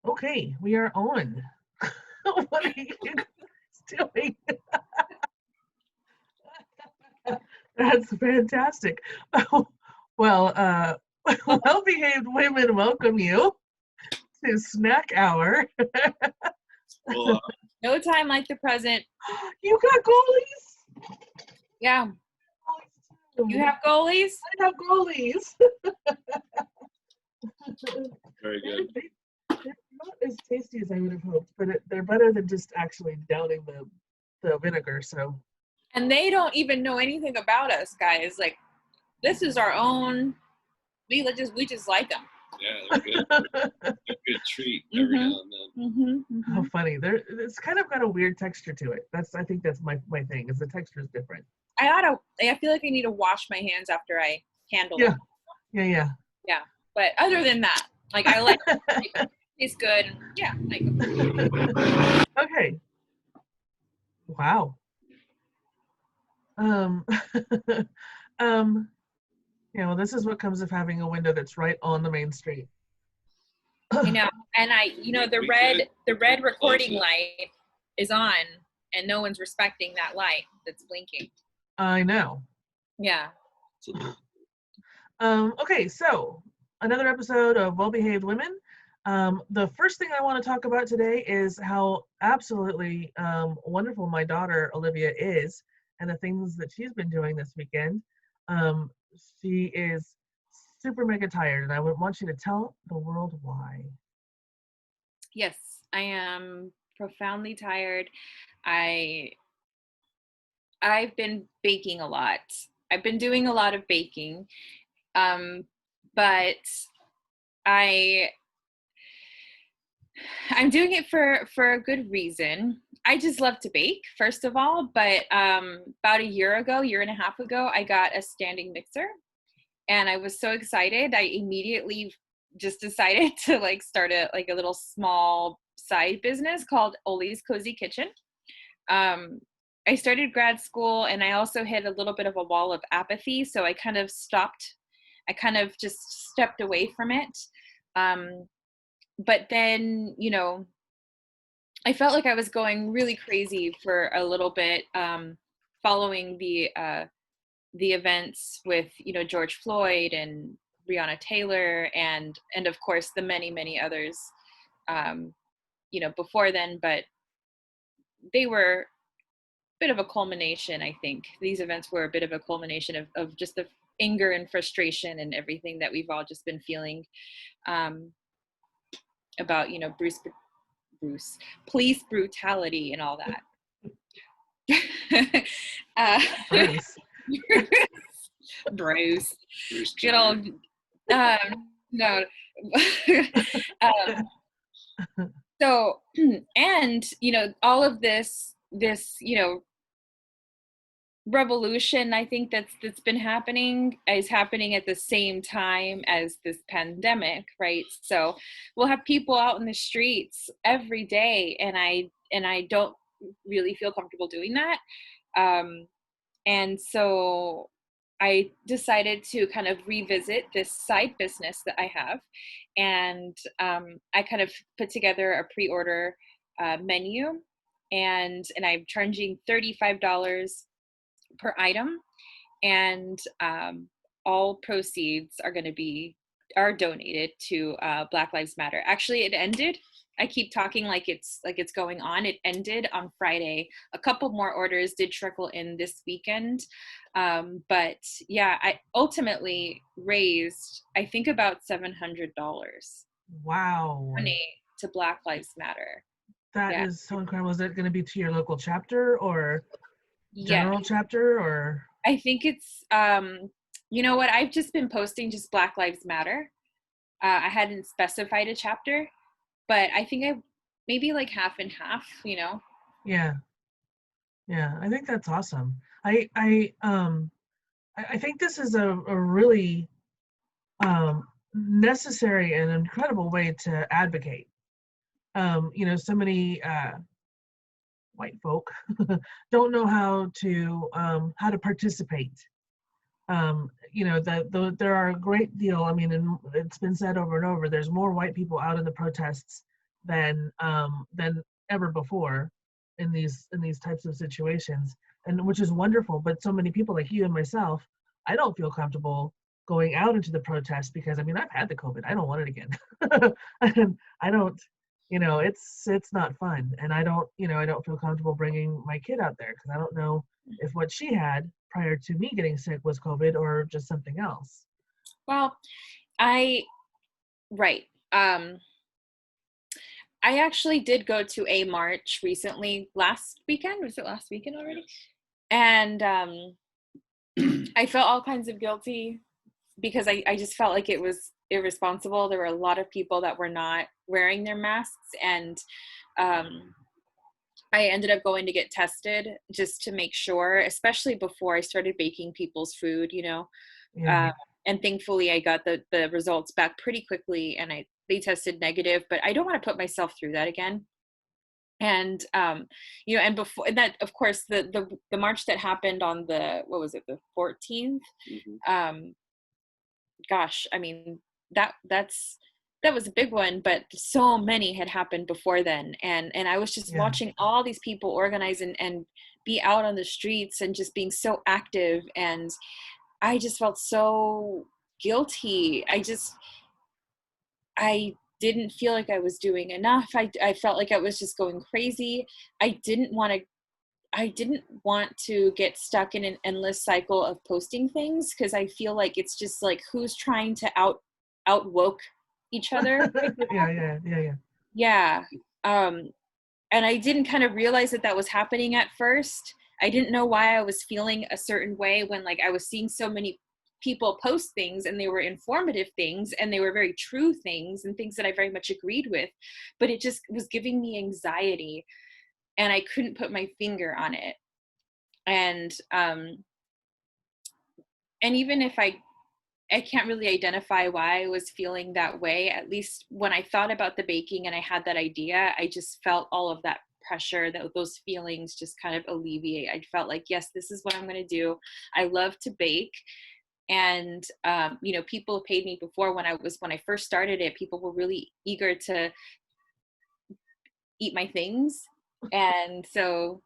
Okay, we are on. What are you doing? That's fantastic. Well, well-behaved women welcome you to Snack Hour. Well, No time like the present. You got goalies? Yeah. You have goalies? I have goalies. very good. They're not as tasty as I would have hoped, but they're better than just actually downing the vinegar. So. And they don't even know anything about us, guys. Like, this is our own. We just like them. Yeah, they're good. They're a good treat every now and then. How funny! It's kind of got a weird texture to it. I think that's my thing. Is the texture is different. I feel like I need to wash my hands after I handle them. Yeah. But other than that, like, I like it. It's good. Yeah. Okay. Wow. Well, this is what comes of having a window that's right on the main street. I know, and the red recording light is on, and no one's respecting that light that's blinking. I know. Yeah. Okay, so another episode of Well-Behaved Women. The first thing I want to talk about today is how absolutely wonderful my daughter Olivia is, and the things that she's been doing this weekend. She is super mega tired, and I would want you to tell the world why. Yes, I am profoundly tired. I've been baking a lot. I've been doing a lot of baking, but I'm doing it for a good reason. I just love to bake, first of all, but about a year and a half ago, I got a standing mixer, and I was so excited. I immediately just decided to start a little small side business called Oli's Cozy Kitchen. I started grad school, and I also hit a little bit of a wall of apathy, so I kind of stopped. I kind of just stepped away from it. But then, I felt like I was going really crazy for a little bit, following the events with, George Floyd and Breonna Taylor and of course the many, many others, before then, but they were a bit of a culmination. I think these events were a bit of a culmination of just the anger and frustration and everything that we've all just been feeling, about, police brutality and all that. Bruce. Good old, no. So, and, all of this, revolution, I think that's been happening is happening at the same time as this pandemic, right? So we'll have people out in the streets every day, and I don't really feel comfortable doing that. And so I decided to kind of revisit this side business that I have, and I kind of put together a pre-order menu, and I'm charging $35 per item, and all proceeds are donated to Black Lives Matter. Actually, it ended. I keep talking like it's going on. It ended on Friday. A couple more orders did trickle in this weekend, but yeah, I ultimately raised, I think, about $700. Wow! Money to Black Lives Matter. That is so incredible. Is it going to be to your local chapter or general chapter, or? I think it's, you know what? I've just been posting just Black Lives Matter. I hadn't specified a chapter, but I think I maybe half and half, Yeah. I think that's awesome. I think this is a really necessary and incredible way to advocate. So many white folk don't know how to participate. There are a great deal. I mean, and it's been said over and over. There's more white people out in the protests than ever before in these types of situations, and which is wonderful. But so many people like you and myself, I don't feel comfortable going out into the protest because I mean I've had the COVID. I don't want it again. And I don't, it's not fun, and I don't feel comfortable bringing my kid out there because I don't know if what she had prior to me getting sick was COVID or just something else. Well, right. I actually did go to a march recently last weekend. Was it last weekend already? And I felt all kinds of guilty because I just felt like it was irresponsible. There were a lot of people that were not wearing their masks, and I ended up going to get tested just to make sure, especially before I started baking people's food, Yeah. And thankfully I got the results back pretty quickly, and they tested negative, but I don't want to put myself through that again. And and before that, of course, the march that happened on the 14th, gosh, I mean, that was a big one, but so many had happened before then, and I was just watching all these people organize and be out on the streets and just being so active, and I just felt so guilty. I didn't feel like I was doing enough. I felt like I was just going crazy. I didn't want to get stuck in an endless cycle of posting things, because I feel like it's just like, who's trying to out woke each other? Yeah. And I didn't kind of realize that was happening at first. I didn't know why I was feeling a certain way when, like, I was seeing so many people post things, and they were informative things, and they were very true things, and things that I very much agreed with, but it just was giving me anxiety, and I couldn't put my finger on it. And even if I can't really identify why I was feeling that way, at least when I thought about the baking and I had that idea, I just felt all of that pressure, those feelings just kind of alleviate. I felt like, yes, this is what I'm going to do. I love to bake. And, people paid me before when I first started it, people were really eager to eat my things. And so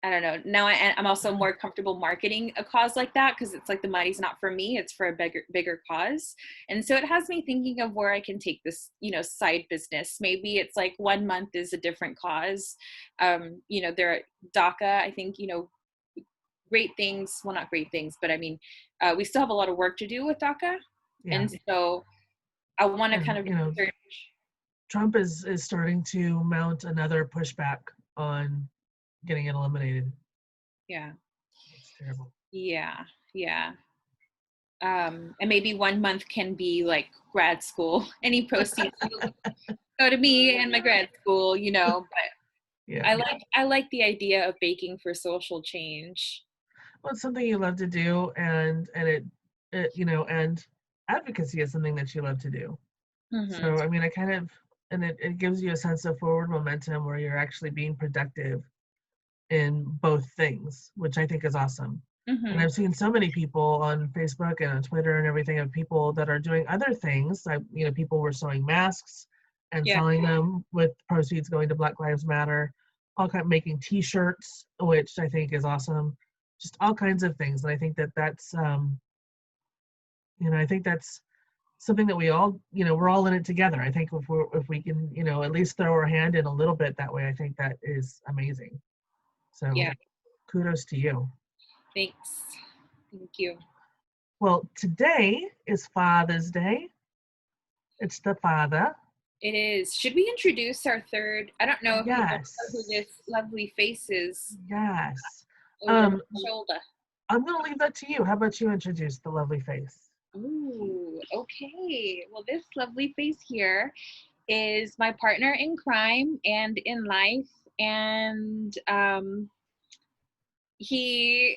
I don't know. Now I'm also more comfortable marketing a cause like that, because it's like the money's not for me, it's for a bigger cause. And so it has me thinking of where I can take this, side business. Maybe it's like 1 month is a different cause. There are DACA, I think, great things. Well, not great things, but I mean, we still have a lot of work to do with DACA. Yeah. And so I want to kind of research. Trump is starting to mount another pushback on getting it eliminated. Yeah. It's terrible. Yeah. And maybe 1 month can be like grad school. Any proceeds go to me and my grad school, but yeah. I like the idea of baking for social change. Well, it's something you love to do, and it and advocacy is something that you love to do. Mm-hmm. So I mean, it gives you a sense of forward momentum where you're actually being productive in both things, which I think is awesome. Mm-hmm. And I've seen so many people on Facebook and on Twitter and everything of people that are doing other things. People were sewing masks and selling them with proceeds going to Black Lives Matter, making T-shirts, which I think is awesome. Just all kinds of things. And I think that's I think that's something that we all, we're all in it together. I think if we can, at least throw our hand in a little bit that way, I think that is amazing. So kudos to you. Thanks. Thank you. Well, today is Father's Day. It's the father. It is. Should we introduce our third? I don't know if you know who this lovely face is. Yes. Shoulder. I'm going to leave that to you. How about you introduce the lovely face? Ooh, okay. Well, this lovely face here is my partner in crime and in life. And his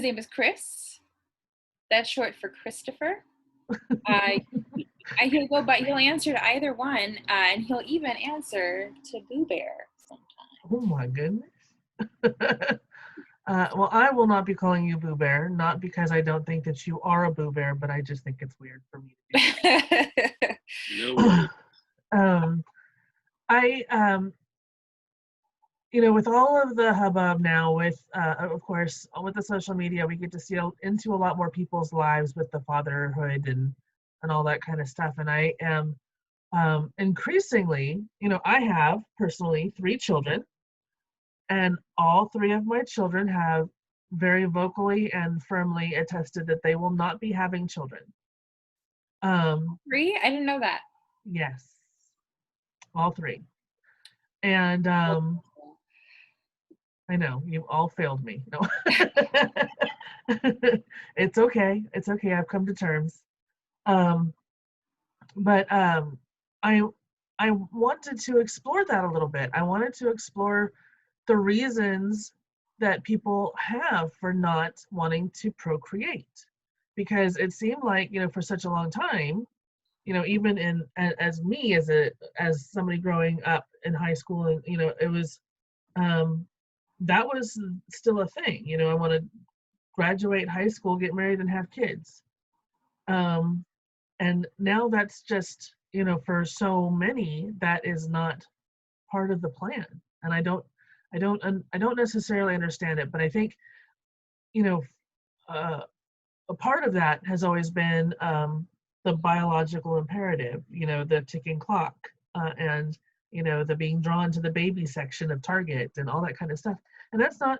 name is Chris. That's short for Christopher. He'll answer to either one, and he'll even answer to Boo Bear sometimes. Oh my goodness. Well, I will not be calling you Boo Bear, not because I don't think that you are a Boo Bear, but I just think it's weird for me to do. No. um, I with all of the hubbub now, with of course with the social media, we get to see into a lot more people's lives with the fatherhood and all that kind of stuff. And I am increasingly, I have personally 3 children, and all 3 of my children have very vocally and firmly attested that they will not be having children. 3? I didn't know that. Yes, all 3. And I know you all failed me. No. It's okay. It's okay. I've come to terms. But I I wanted to explore that a little bit. I wanted to explore the reasons that people have for not wanting to procreate, because it seemed like, for such a long time, even as me as somebody growing up in high school, and it was that was still a thing. I want to graduate high school, get married, and have kids. And now that's just, for so many, that is not part of the plan. And I don't necessarily understand it, but I think, uh, a part of that has always been the biological imperative, the ticking clock, and the being drawn to the baby section of Target and all that kind of stuff. And that's not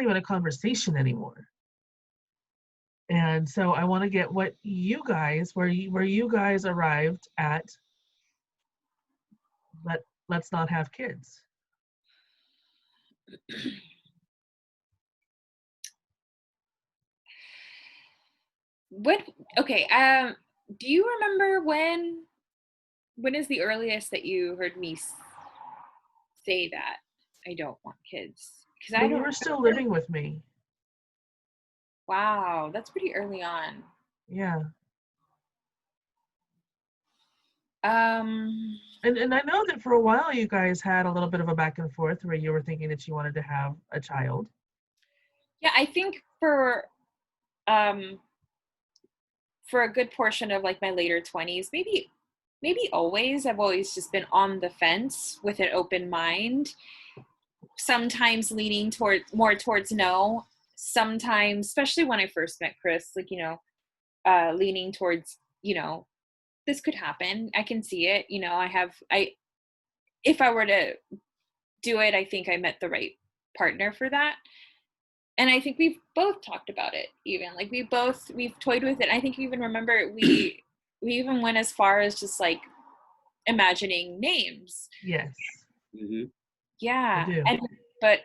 even a conversation anymore. And so I want to get what you guys, where you guys arrived at. Let's not have kids. Okay, do you remember when is the earliest that you heard me say that I don't want kids? Because I When don't you were still living with me. Wow, that's pretty early on. Yeah. Um And I know that for a while you guys had a little bit of a back and forth where you were thinking that you wanted to have a child. Yeah, I think for a good portion of like my later 20s, maybe always, I've always just been on the fence with an open mind, sometimes leaning more towards no, sometimes, especially when I first met Chris, like, leaning towards, this could happen. I can see it. If I were to do it, I think I met the right partner for that. And I think we've both talked about it, even like we've toyed with it. I think you even remember we even went as far as just like imagining names. Yes. Mm-hmm. Yeah. And but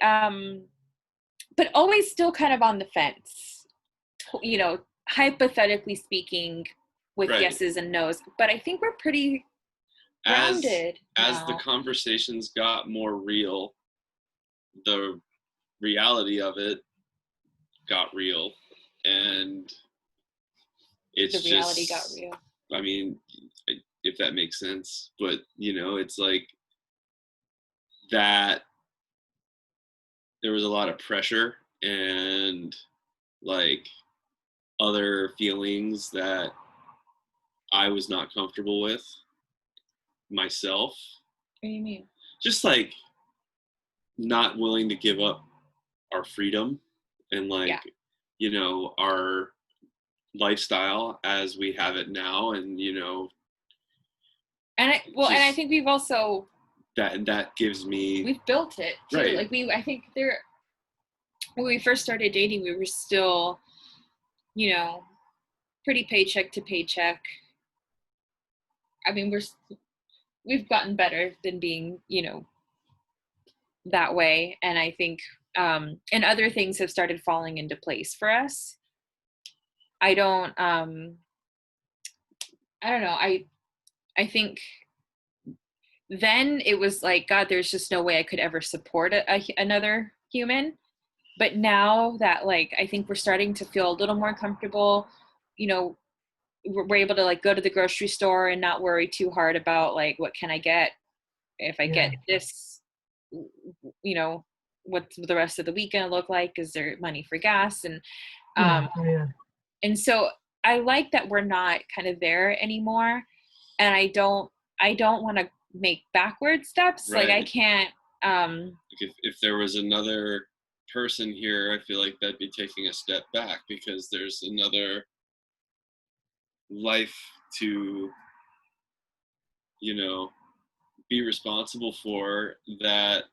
always still kind of on the fence, hypothetically speaking, with right. yeses and nos. But I think we're pretty grounded as the conversations got more real, the reality of it got real, and it's the reality just got real. I mean, if that makes sense, but it's like that there was a lot of pressure and like other feelings that I was not comfortable with myself. What do you mean? Just like not willing to give up our freedom and like, our lifestyle as we have it now. And, and I think we've also, that gives me, we've built it too. Right. Like I think when we first started dating, we were still, pretty paycheck to paycheck. I mean, we've gotten better than being, that way. And I think, and other things have started falling into place for us. I don't know. I think then it was like, God, there's just no way I could ever support another human. But now that like, I think we're starting to feel a little more comfortable, we're able to like go to the grocery store and not worry too hard about like, what can I get? If I get this, what's the rest of the week gonna look like? Is there money for gas? And and so I like that we're not kind of there anymore. And I don't I don't want to make backward steps. Right. Like I can't. If there was another person here, I feel like that'd be taking a step back because there's another life to, be responsible for that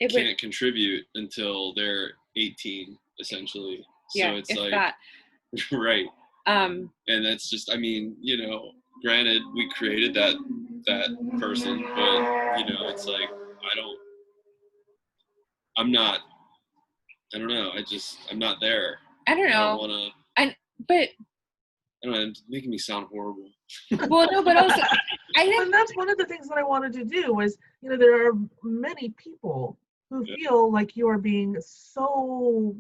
can't contribute until they're 18, essentially. Yeah, so it's if like that. Right. And that's just, granted we created that person, but it's like I'm not I'm not there. I don't know. I don't wanna, but I don't know, it's making me sound horrible. Well, no, but also I think, and that's one of the things that I wanted to do was, there are many people who feel like you are being so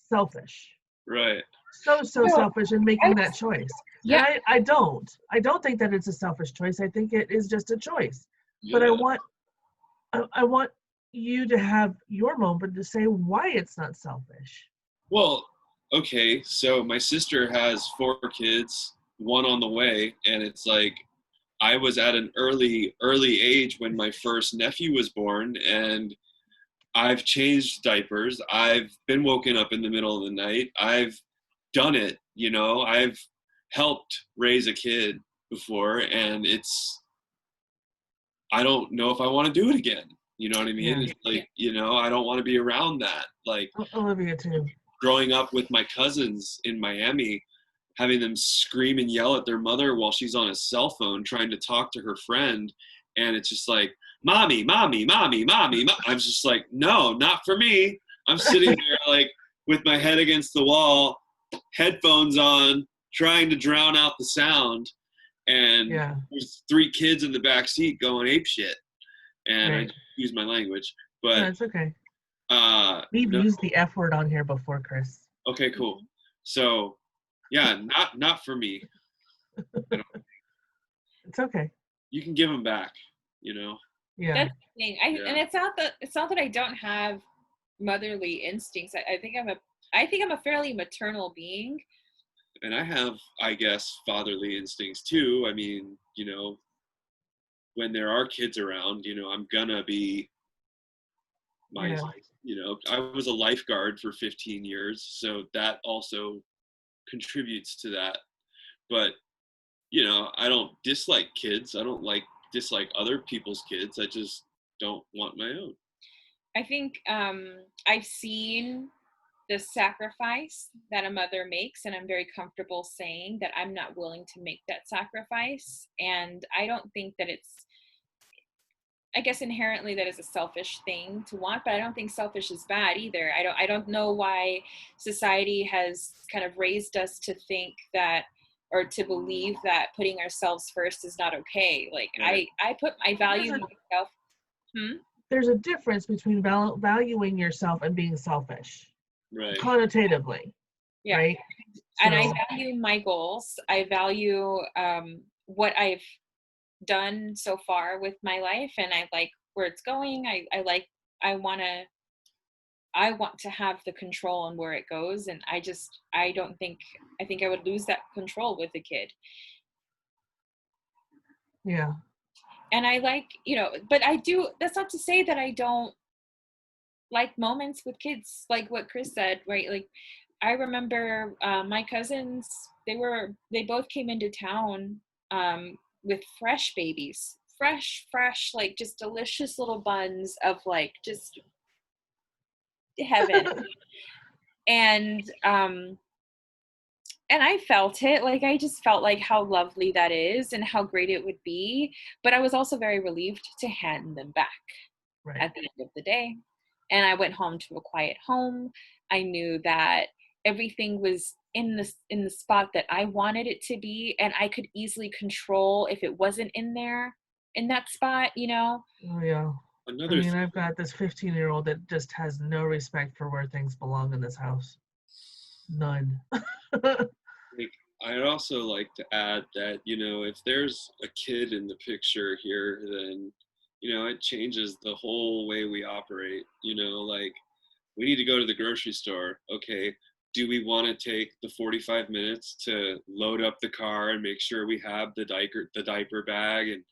selfish. Right. So selfish in making that choice. Yeah. And I don't think that it's a selfish choice. I think it is just a choice. Yeah. But I want you to have your moment to say why it's not selfish. Well, okay, so my sister has 4 kids, 1 on the way, and it's like I was at an early age when my first nephew was born, and I've changed diapers. I've been woken up in the middle of the night. I've done it, I've helped raise a kid before, and I don't know if I want to do it again. You know what I mean? Yeah. It's like, I don't want to be around that. Like Olivia too. Growing up with my cousins in Miami, having them scream and yell at their mother while she's on a cell phone trying to talk to her friend. And it's just like, mommy, mommy, mommy, mommy. I was just like, no, not for me. I'm sitting there like with my head against the wall, headphones on, trying to drown out the sound. And there's 3 kids in the back seat going ape shit. And I use my language, but no, it's okay. We've used the F word on here before, Chris. Okay, cool. So, yeah, not for me. It's okay. You can give them back, Yeah. That's the thing. And it's not that I don't have motherly instincts. I think I'm a fairly maternal being. And I have, I guess, fatherly instincts too. I mean, when there are kids around, I'm gonna be I was a lifeguard for 15 years, so that also contributes to that. But, I don't dislike kids. I don't dislike other people's kids. I just don't want my own. I think I've seen the sacrifice that a mother makes, and I'm very comfortable saying that I'm not willing to make that sacrifice. And I don't think that I guess inherently that is a selfish thing to want, but I don't think selfish is bad either. I don't know why society has kind of raised us to think that, or to believe that putting ourselves first is not okay. Like I value myself. There's a difference between valuing yourself and being selfish. Right. Connotatively. Yeah. Right. And I value my goals. I value what I've done so far with my life, and I like where it's going. I want to have the control on where it goes, and I think I would lose that control with a kid. Yeah. And I like, but I do, that's not to say that I don't like moments with kids, like what Chris said, right? Like I remember my cousins, they both came into town with fresh babies, fresh, like just delicious little buns of like just heaven. And I felt it, like I just felt like how lovely that is and how great it would be. But I was also very relieved to hand them back at the end of the day. And I went home to a quiet home. I knew that everything was in the spot that I wanted it to be, and I could easily control if it wasn't in that spot, Oh yeah. I've got this 15-year-old that just has no respect for where things belong in this house. None. I'd also like to add that, if there's a kid in the picture here, then, it changes the whole way we operate. Like we need to go to the grocery store. Okay, do we want to take the 45 minutes to load up the car and make sure we have the diaper bag and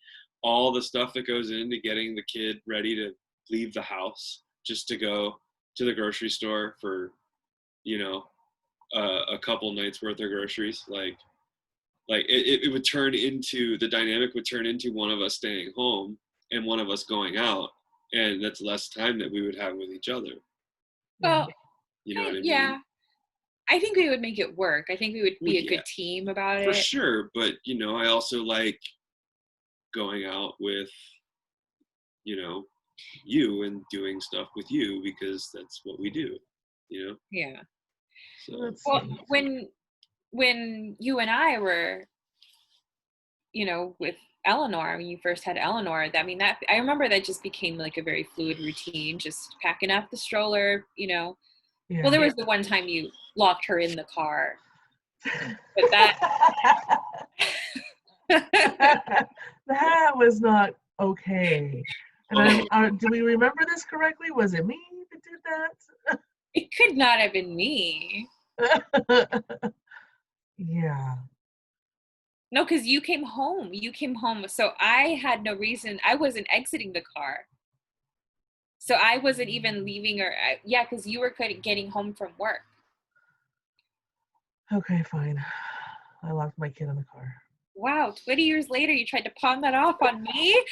all the stuff that goes into getting the kid ready to leave the house just to go to the grocery store for, a couple nights worth of groceries? Like it would turn into, the dynamic would turn into one of us staying home and one of us going out, and that's less time that we would have with each other. Well, You know what I mean? yeah. I think we would make it work. I think we would be a good team about it. For sure, but I also like going out with, you and doing stuff with you, because that's what we do, Yeah. So well, when you and I were, with Eleanor, when you first had Eleanor, that I remember that just became like a very fluid routine, just packing up the stroller, Yeah. Well, there was the one time you locked her in the car, but that that was not okay. And do we remember this correctly? Was it me that did that? It could not have been me. Yeah. No, because you came home. So I had no reason. I wasn't exiting the car. So I wasn't even leaving her. Yeah, because you were getting home from work. Okay, fine. I locked my kid in the car. Wow, 20 years later, you tried to pawn that off on me?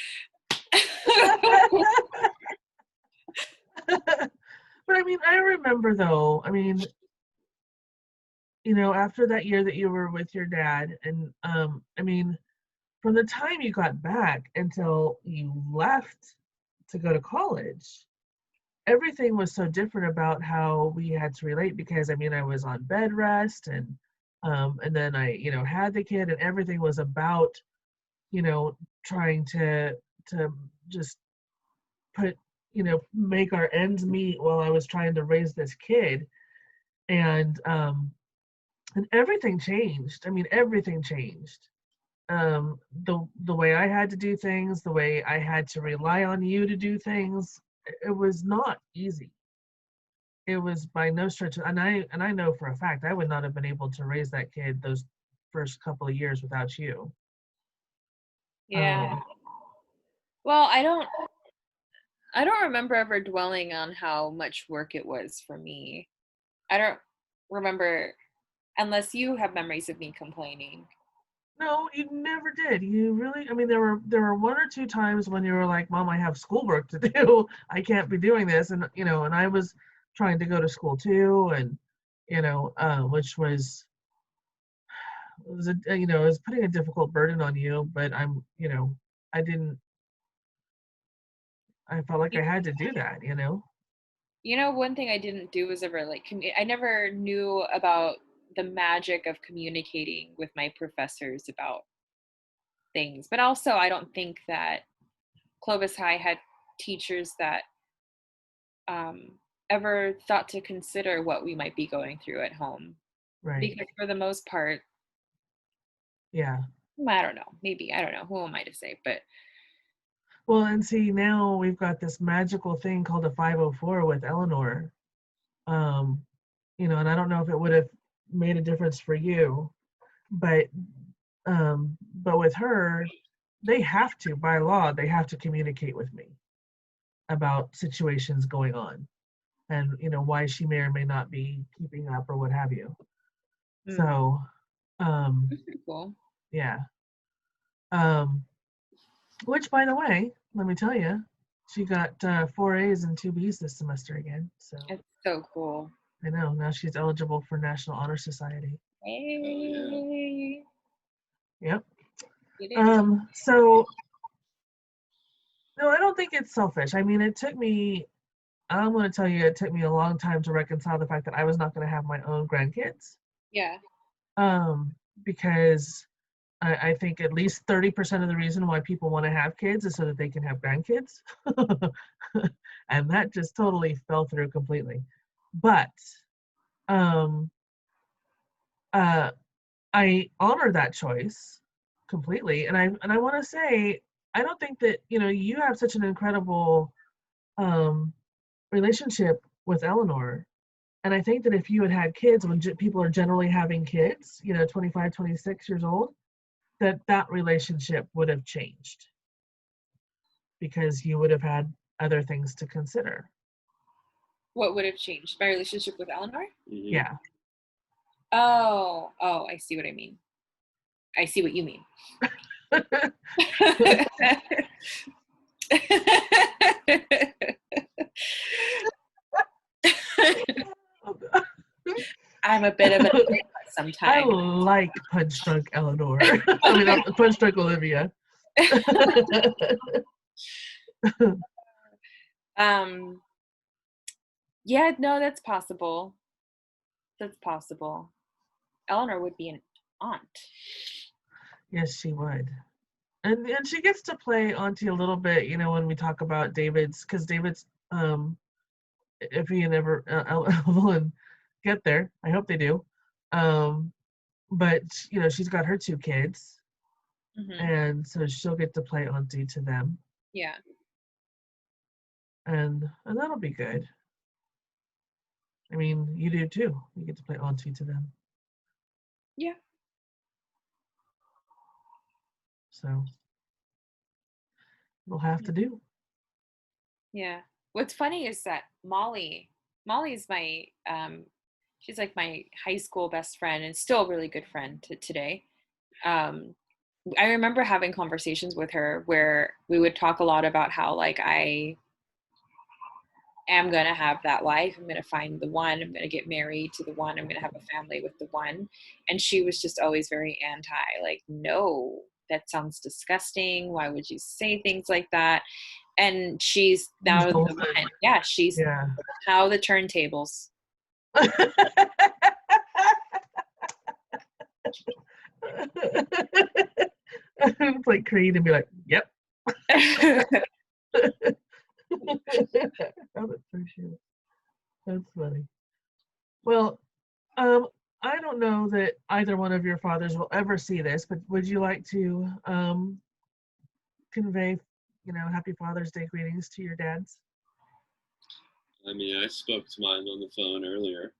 But I remember though, after that year that you were with your dad, and from the time you got back until you left to go to college, everything was so different about how we had to relate, because I was on bed rest, and then I had the kid, and everything was about trying to just make our ends meet while I was trying to raise this kid. And everything changed. Everything changed. The way I had to do things, the way I had to rely on you to do things, it was not easy. It was by no stretch, and I know for a fact I would not have been able to raise that kid those first couple of years without you. Yeah. Well, I don't remember ever dwelling on how much work it was for me. I don't remember, unless you have memories of me complaining. No, you never did. You really, there were one or two times when you were like, Mom, I have schoolwork to do. I can't be doing this. And, and I was trying to go to school too. And, which was it was putting a difficult burden on you, but I felt like I had to do that, One thing I didn't do was ever I never knew about the magic of communicating with my professors about things. But also, I don't think that Clovis High had teachers that ever thought to consider what we might be going through at home. Right. Because for the most part, yeah. I don't know. Maybe, I don't know. Who am I to say? But well, and see, now we've got this magical thing called a 504 with Eleanor. And I don't know if it would have made a difference for you, but with her, they have to, by law, they have to communicate with me about situations going on, and why she may or may not be keeping up or what have you. So that's pretty cool. Yeah. Which, by the way, let me tell you, she got 4 A's and 2 B's this semester again. So it's so cool. I know. Now she's eligible for National Honor Society. Hey. Yep. So no, I don't think it's selfish. It took me, I'm going to tell you, it took me a long time to reconcile the fact that I was not going to have my own grandkids. Yeah. Because I think at least 30% of the reason why people want to have kids is so that they can have grandkids. And that just totally fell through completely. But I honor that choice completely. And I want to say, I don't think that, you have such an incredible relationship with Eleanor. And I think that if you had had kids, when people are generally having kids, 25, 26 years old, that relationship would have changed because you would have had other things to consider. What would have changed? My relationship with Eleanor? Mhm. Yeah. Oh, I see what I mean. I see what you mean. I'm a bit of a I sometimes. like Punch Drunk Eleanor. I mean, Punch Drunk Olivia. Yeah, no, that's possible. That's possible. Eleanor would be an aunt. Yes, she would. And she gets to play Auntie a little bit, when we talk about David's, because David's, if he and ever Evelyn get there, I hope they do. But she's got her 2 kids, and so she'll get to play Auntie to them, Yeah. and that'll be good. I mean, you do too. You get to play Auntie to them. Yeah. So we'll have to do. Yeah. What's funny is that Molly's my she's like my high school best friend and still a really good friend to today. I remember having conversations with her where we would talk a lot about how like I am going to have that life. I'm going to find the one. I'm going to get married to the one. I'm going to have a family with the one. And she was just always very anti, like, no, that sounds disgusting. Why would you say things like that? And she's now the one. Yeah, she's how the turntables. It's like Creed and be like, yep. That's funny. Well, I don't know that either one of your fathers will ever see this, but would you like to convey, Happy Father's Day greetings to your dads? I mean, I spoke to mine on the phone earlier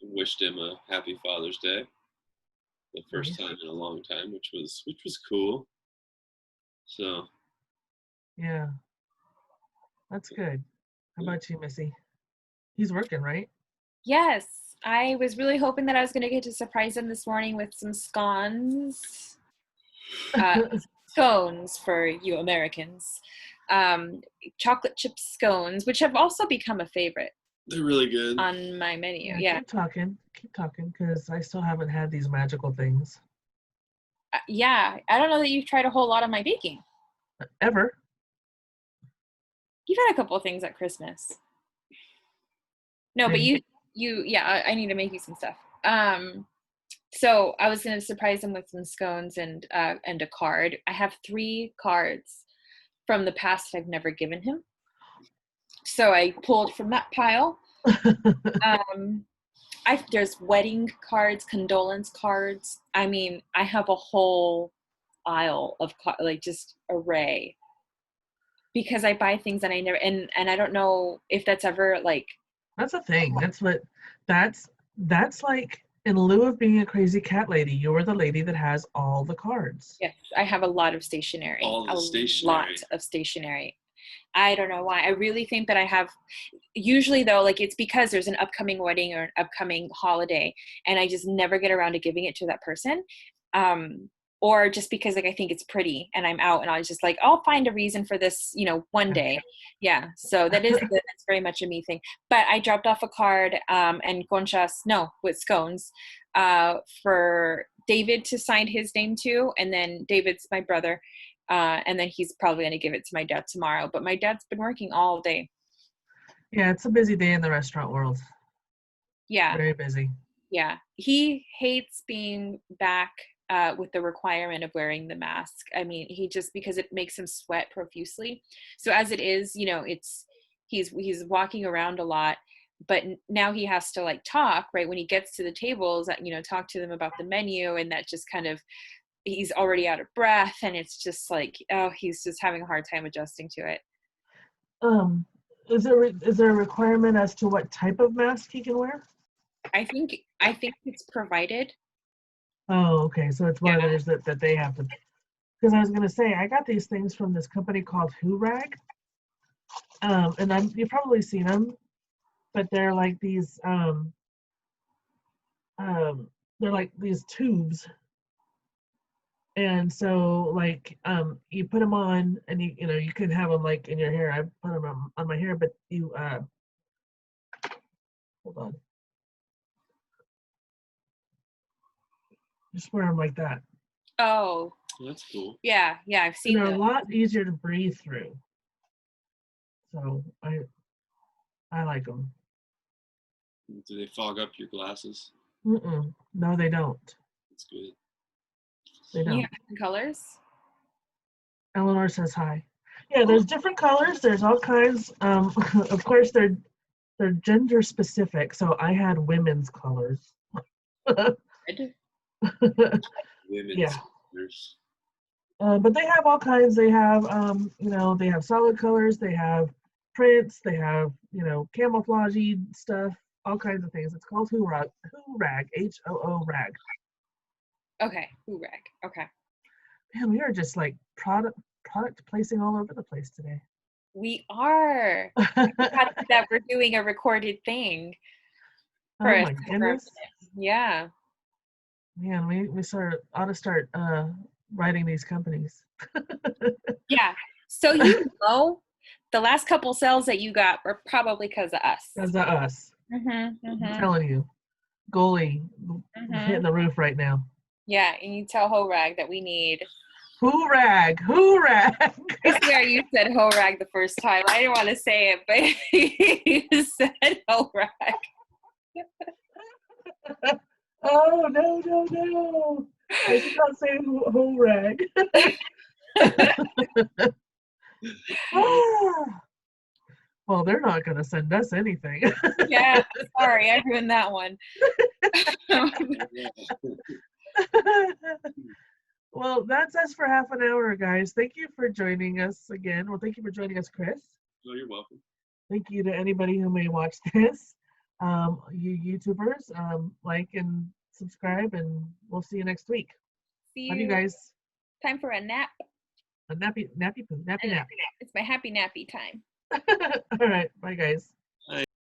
and wished him a happy Father's Day. The first time in a long time, which was cool. So. Yeah. That's good. How about you, Missy? He's working, right? Yes. I was really hoping that I was going to get to surprise him this morning with some scones. Scones for you Americans. Chocolate chip scones, which have also become a favorite. They're really good. On my menu, yeah. Keep talking, because I still haven't had these magical things. Yeah, I don't know that you've tried a whole lot of my baking. Ever. You've had a couple of things at Christmas. No, but you, yeah, I need to make you some stuff. So I was going to surprise him with some scones and a card. I have 3 cards from the past I've never given him. So I pulled from that pile. There's wedding cards, condolence cards. I mean, I have a whole aisle of like just array because I buy things and I never and I don't know if that's ever like. That's a thing. That's like in lieu of being a crazy cat lady, you're the lady that has all the cards. Yes, I have a lot of stationery. Lot of stationery. I don't know why. I really think that I have, usually though, like it's because there's an upcoming wedding or an upcoming holiday and I just never get around to giving it to that person. Or just because like I think it's pretty and I'm out and I was just like, I'll find a reason for this, one day. Yeah. So that's very much a me thing. But I dropped off a card and with scones for David to sign his name to, and then David's my brother. And then he's probably going to give it to my dad tomorrow. But my dad's been working all day. Yeah, it's a busy day in the restaurant world. Yeah. Very busy. Yeah. He hates being back with the requirement of wearing the mask. I mean, because it makes him sweat profusely. So as it is, he's walking around a lot. But now he has to like talk, right? When he gets to the tables, talk to them about the menu, and that just kind of, he's already out of breath and it's just like, he's just having a hard time adjusting to it. Is there a requirement as to what type of mask he can wear? I think it's provided. Oh, okay. So it's one of Yeah. theirs that they have to. Because I was gonna say I got these things from this company called Who Rag, and you've probably seen them, but they're like they're like these tubes, and so like you put them on, and you can have them like in your hair. I put them on my hair, but you hold on, just wear them like that. Oh, That's cool. yeah, I've And seen they're a them. lot easier to breathe through. So I like them. Do they fog up your glasses? No, they don't. That's good. They You don't. have different colors? Eleanor says hi. Yeah, there's different colors. There's all kinds. Of course, they're gender specific. So I had women's colors. Red? Women's Yeah. colors. But they have all kinds. They have, they have solid colors. They have prints. They have, camouflagey stuff. All kinds of things. It's called Who Rag. HOO Rag. Okay, Who Rag. Okay. Man, we are just like product placing all over the place today. We are. That we're doing a recorded thing. Oh my goodness. Yeah. Man, we ought to start writing these companies. Yeah. So the last couple sales that you got were probably because of us. Because of us. I'm I'm telling you, goalie hitting the roof right now. Yeah, and you tell Ho-Rag that we need. Who rag? Who rag? I swear you said Ho-Rag the first time. I didn't want to say it, but you said Ho-Rag. Oh, no. I did not say who rag. Well, they're not going to send us anything. Yeah, sorry, I ruined that one. Well, that's us for half an hour, guys. Thank you for joining us again. Well, thank you for joining us, Chris. Oh, you're welcome. Thank you to anybody who may watch this. You YouTubers, like and subscribe, and we'll see you next week. See Love you. you guys. Time for a nap. A nappy poo. Nappy nap. It's my happy nappy time. All right. Bye, guys.